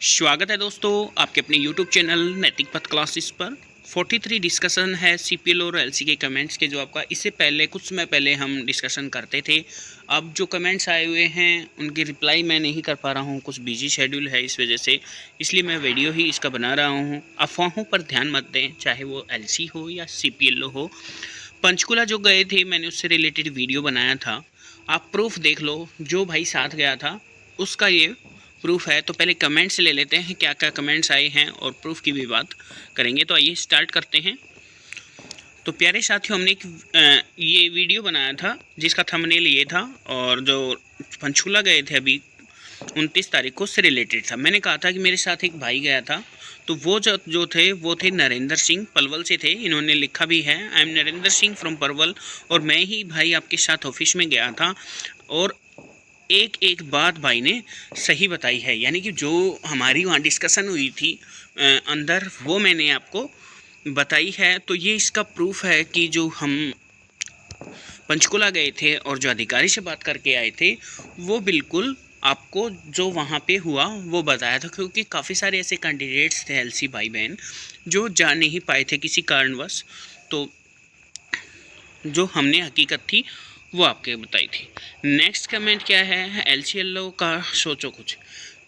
स्वागत है दोस्तों आपके अपने YouTube चैनल नैतिक पथ क्लासेस पर। 43 डिस्कशन है CPL और LC के कमेंट्स के, जो आपका इससे पहले कुछ समय पहले हम डिस्कशन करते थे। अब जो कमेंट्स आए हुए हैं उनकी रिप्लाई मैं नहीं कर पा रहा हूं, कुछ बिजी शेड्यूल है इस वजह से, इसलिए मैं वीडियो ही इसका बना रहा हूं। अफवाहों पर ध्यान मत दें, चाहे वो LC हो या CPL हो। पंचकुला जो गए थे मैंने उससे रिलेटेड वीडियो बनाया था, आप प्रूफ देख लो। जो भाई साथ गया था उसका ये प्रूफ है। तो पहले कमेंट्स ले लेते हैं, क्या क्या कमेंट्स आए हैं, और प्रूफ की भी बात करेंगे। तो आइए स्टार्ट करते हैं। तो प्यारे साथियों, हमने एक ये वीडियो बनाया था जिसका थंबनेल ये था, और जो पंचकुला गए थे अभी 29 तारीख को, उससे रिलेटेड था। मैंने कहा था कि मेरे साथ एक भाई गया था, तो वो जो थे वो थे नरेंद्र सिंह, पलवल से थे। इन्होंने लिखा भी है, I am Narendra Singh from Palwal, और मैं ही भाई आपके साथ ऑफिस में गया था, और एक एक बात भाई ने सही बताई है। यानी कि जो हमारी वहाँ डिस्कशन हुई थी अंदर, वो मैंने आपको बताई है। तो ये इसका प्रूफ है कि जो हम पंचकुला गए थे और जो अधिकारी से बात करके आए थे, वो बिल्कुल आपको जो वहाँ पे हुआ वो बताया था। क्योंकि काफ़ी सारे ऐसे कैंडिडेट्स थे LC भाई बहन जो जा नहीं पाए थे किसी कारणवश, तो जो हमने हकीकत थी वो आपके बताई थी। नेक्स्ट कमेंट क्या है, LCLO का सोचो कुछ।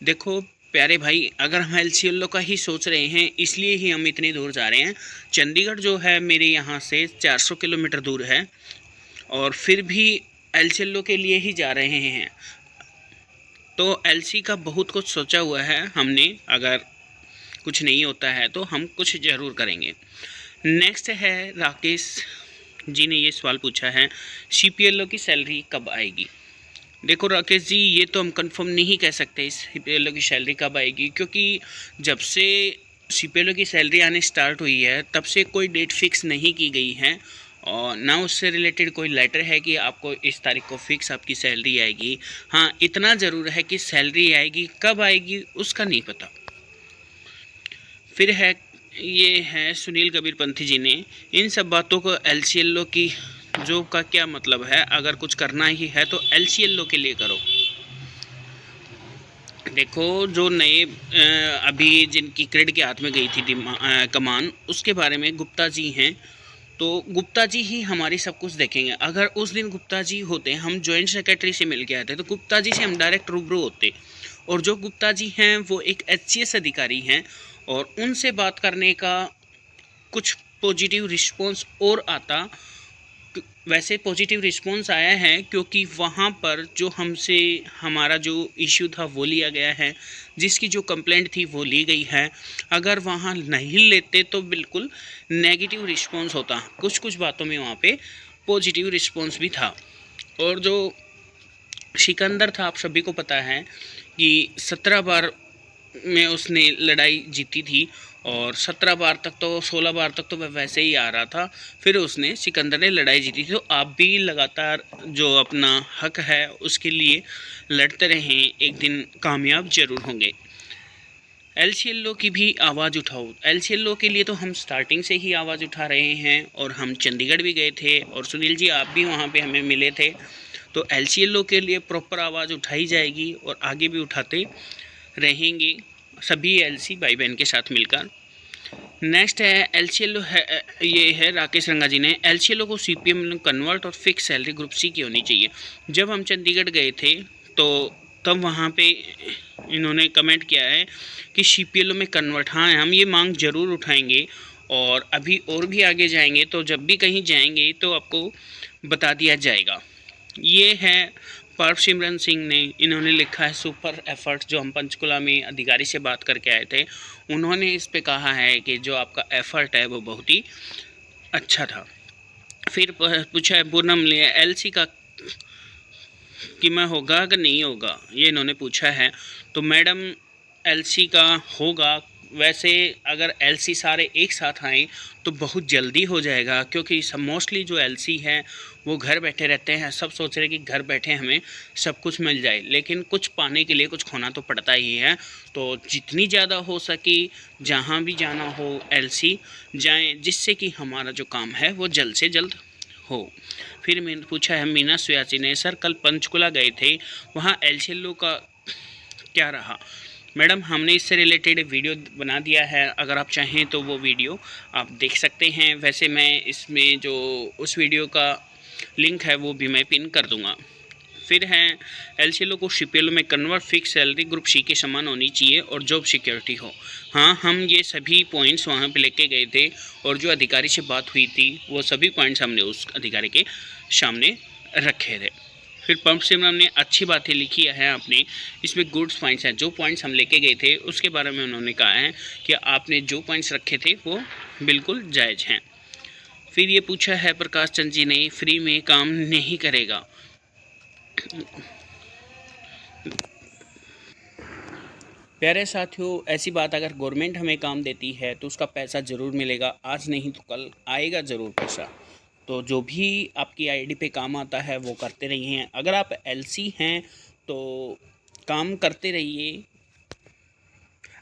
देखो प्यारे भाई, अगर हम LCLO का ही सोच रहे हैं, इसलिए ही हम इतनी दूर जा रहे हैं। चंडीगढ़ जो है मेरे यहाँ से 400 किलोमीटर दूर है, और फिर भी LCLO के लिए ही जा रहे हैं। तो LC का बहुत कुछ सोचा हुआ है हमने, अगर कुछ नहीं होता है तो हम कुछ ज़रूर करेंगे। नेक्स्ट है, राकेश जी ने ये सवाल पूछा है, CPLO की सैलरी कब आएगी। देखो राकेश जी, ये तो हम कंफर्म नहीं कह सकते इस CPLO की सैलरी कब आएगी, क्योंकि जब से CPLO की सैलरी आने स्टार्ट हुई है तब से कोई डेट फिक्स नहीं की गई है, और ना उससे रिलेटेड कोई लेटर है कि आपको इस तारीख को फिक्स आपकी सैलरी आएगी। हाँ, इतना ज़रूर है कि सैलरी आएगी, कब आएगी उसका नहीं पता। फिर है, ये है सुनील कबीर पंथी जी ने, इन सब बातों को LCLO की जो का क्या मतलब है, अगर कुछ करना ही है तो LCLO के लिए करो। देखो जो नए अभी जिनकी क्रेड के हाथ में गई थी कमान, उसके बारे में गुप्ता जी हैं, तो गुप्ता जी ही हमारी सब कुछ देखेंगे। अगर उस दिन गुप्ता जी होते, हम जॉइंट सेक्रेटरी से मिल के आए थे, तो गुप्ता जी से हम डायरेक्ट रूबरू होते, और जो गुप्ता जी हैं वो एक HCS अधिकारी हैं, और उनसे बात करने का कुछ पॉजिटिव रिस्पॉन्स और आता। वैसे पॉजिटिव रिस्पॉन्स आया है, क्योंकि वहाँ पर जो हमसे हमारा जो इश्यू था वो लिया गया है, जिसकी जो कंप्लेंट थी वो ली गई है। अगर वहाँ नहीं लेते तो बिल्कुल नेगेटिव रिस्पॉन्स होता। कुछ कुछ बातों में वहाँ पे पॉजिटिव रिस्पॉन्स भी था। और जो सिकंदर था, आप सभी को पता है कि 17 बार में उसने लड़ाई जीती थी, और 17 बार तक तो 16 बार तक तो वह वैसे ही आ रहा था, फिर उसने सिकंदर ने लड़ाई जीती थी। तो आप भी लगातार जो अपना हक है उसके लिए लड़ते रहें, एक दिन कामयाब जरूर होंगे। LCLO की भी आवाज़ उठाओ। LCLO के लिए तो हम स्टार्टिंग से ही आवाज़ उठा रहे हैं, और हम चंडीगढ़ भी गए थे, और सुनील जी आप भी वहाँ पे हमें मिले थे। तो LCLO के लिए प्रॉपर आवाज़ उठाई जाएगी, और आगे भी उठाते रहेंगे सभी LC भाई बहन के साथ मिलकर। नेक्स्ट है LCLO है, ये है राकेश रंगा जी ने, LCLO को CPM में कन्वर्ट और फिक्स सैलरी ग्रुप C की होनी चाहिए। जब हम चंडीगढ़ गए थे तो तब वहाँ पे इन्होंने कमेंट किया है कि CPLO में कन्वर्ट, हाँ हम ये मांग ज़रूर उठाएंगे, और अभी और भी आगे जाएंगे, तो जब भी कहीं जाएंगे तो आपको बता दिया जाएगा। ये है पार्व सिमरन सिंह ने, इन्होंने लिखा है सुपर एफर्ट। जो हम पंचकुला में अधिकारी से बात करके आए थे, उन्होंने इस पे कहा है कि जो आपका एफर्ट है वो बहुत ही अच्छा था। फिर पूछा है पूनम ने, LC का कि मैं होगा कि नहीं होगा, ये इन्होंने पूछा है। तो मैडम LC का होगा। वैसे अगर LC सारे एक साथ आएँ तो बहुत जल्दी हो जाएगा, क्योंकि सब मोस्टली जो LC है वो घर बैठे रहते हैं। सब सोच रहे कि घर बैठे हमें सब कुछ मिल जाए, लेकिन कुछ पाने के लिए कुछ खोना तो पड़ता ही है। तो जितनी ज़्यादा हो सके, जहाँ भी जाना हो LC जाएँ, जिससे कि हमारा जो काम है वो जल्द से जल्द हो। फिर मैंने पूछा है मीना सुयासी ने, सर कल पंचकुला गए थे, वहाँ LCLO का क्या रहा। मैडम हमने इससे रिलेटेड वीडियो बना दिया है, अगर आप चाहें तो वो वीडियो आप देख सकते हैं। वैसे मैं इसमें जो उस वीडियो का लिंक है वो भी मैं पिन कर दूंगा। फिर हैं एलसीएलओ को सीपीएलओ में convert, fix salary group C के समान होनी चाहिए और जॉब सिक्योरिटी हो। हाँ, हम ये सभी पॉइंट्स वहाँ पे लेके गए थे और जो अधिकारी से बात हुई थी वो सभी पॉइंट्स हमने उस अधिकारी के सामने रखे थे। फिर पंप से हमने अच्छी बातें लिखी है आपने, इसमें गुड्स पॉइंट्स हैं। जो पॉइंट्स हम लेके गए थे उसके बारे में उन्होंने कहा है कि आपने जो पॉइंट्स रखे थे वो बिल्कुल जायज़ हैं। फिर ये पूछा है प्रकाश चंद जी ने, फ्री में काम नहीं करेगा। प्यारे साथियों, ऐसी बात अगर गवर्नमेंट हमें काम देती है तो उसका पैसा ज़रूर मिलेगा, आज नहीं तो कल आएगा ज़रूर पैसा। तो जो भी आपकी आईडी पे काम आता है वो करते रहिए। अगर आप एलसी हैं तो काम करते रहिए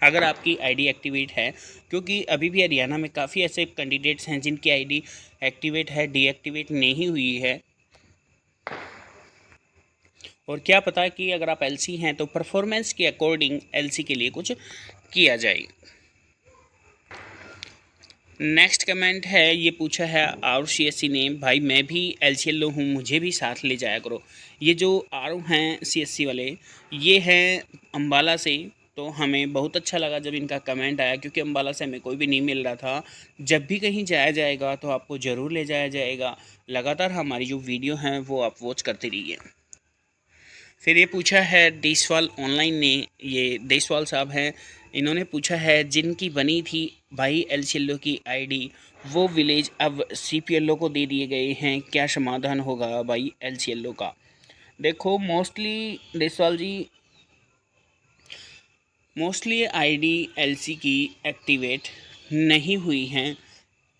अगर आपकी आईडी एक्टिवेट है, क्योंकि अभी भी हरियाणा में काफ़ी ऐसे कैंडिडेट्स हैं जिनकी आईडी एक्टिवेट है, डीएक्टिवेट नहीं हुई है। और क्या पता कि अगर आप एलसी हैं तो परफॉर्मेंस के अकॉर्डिंग एलसी के लिए कुछ किया जाए। नेक्स्ट कमेंट है, ये पूछा है आर सीएससी ने, भाई मैं भी एलसीएलओ हूँ, मुझे भी साथ ले जाया करो। ये जो आर हैं सीएससी वाले, ये हैं अम्बाला से। तो हमें बहुत अच्छा लगा जब इनका कमेंट आया, क्योंकि अम्बाला से हमें कोई भी नहीं मिल रहा था। जब भी कहीं जाया जाएगा तो आपको ज़रूर ले जाया जाएगा। लगातार हमारी जो वीडियो हैं वो आप वॉच करते रहिए। फिर ये पूछा है देशवाल ऑनलाइन ने, ये देशवाल साहब हैं, इन्होंने पूछा है जिनकी बनी थी भाई एलसीएलओ की आईडी, वो विलेज अब सीपीएलओ को दे दिए गए हैं, क्या समाधान होगा भाई एलसीएलओ का। देखो मोस्टली देशवाल जी, मोस्टली आईडी एलसी की एक्टिवेट नहीं हुई हैं।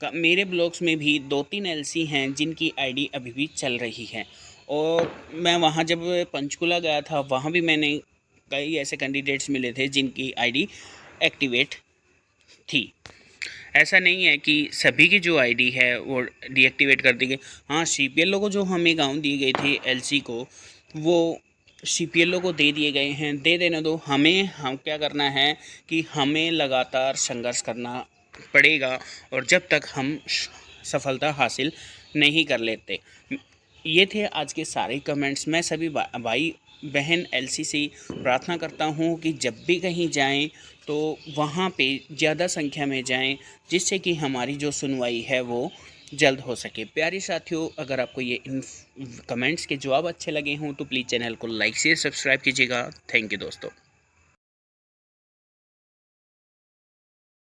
मेरे ब्लॉग्स में भी 2-3 एलसी हैं जिनकी आईडी अभी भी चल रही है। और मैं वहाँ जब पंचकुला गया था वहाँ भी मैंने कई ऐसे कैंडिडेट्स मिले थे जिनकी आईडी एक्टिवेट थी। ऐसा नहीं है कि सभी की जो आईडी है वो डीएक्टिवेट कर दी गई। हाँ, सीपीएलओ को जो हमें गाँव दी गई थी एलसी को, वो सीपीएलओ को दे दिए गए हैं, दे देने दो। हम क्या करना है कि हमें लगातार संघर्ष करना पड़ेगा और जब तक हम सफलता हासिल नहीं कर लेते। ये थे आज के सारे कमेंट्स। मैं सभी भाई बहन एलसी से प्रार्थना करता हूँ कि जब भी कहीं जाएं तो वहाँ पे ज़्यादा संख्या में जाएं, जिससे कि हमारी जो सुनवाई है वो जल्द हो सके। प्यारे साथियों, अगर आपको ये इन कमेंट्स के जवाब अच्छे लगे हों तो प्लीज़ चैनल को लाइक शेयर सब्सक्राइब कीजिएगा। थैंक यू दोस्तों।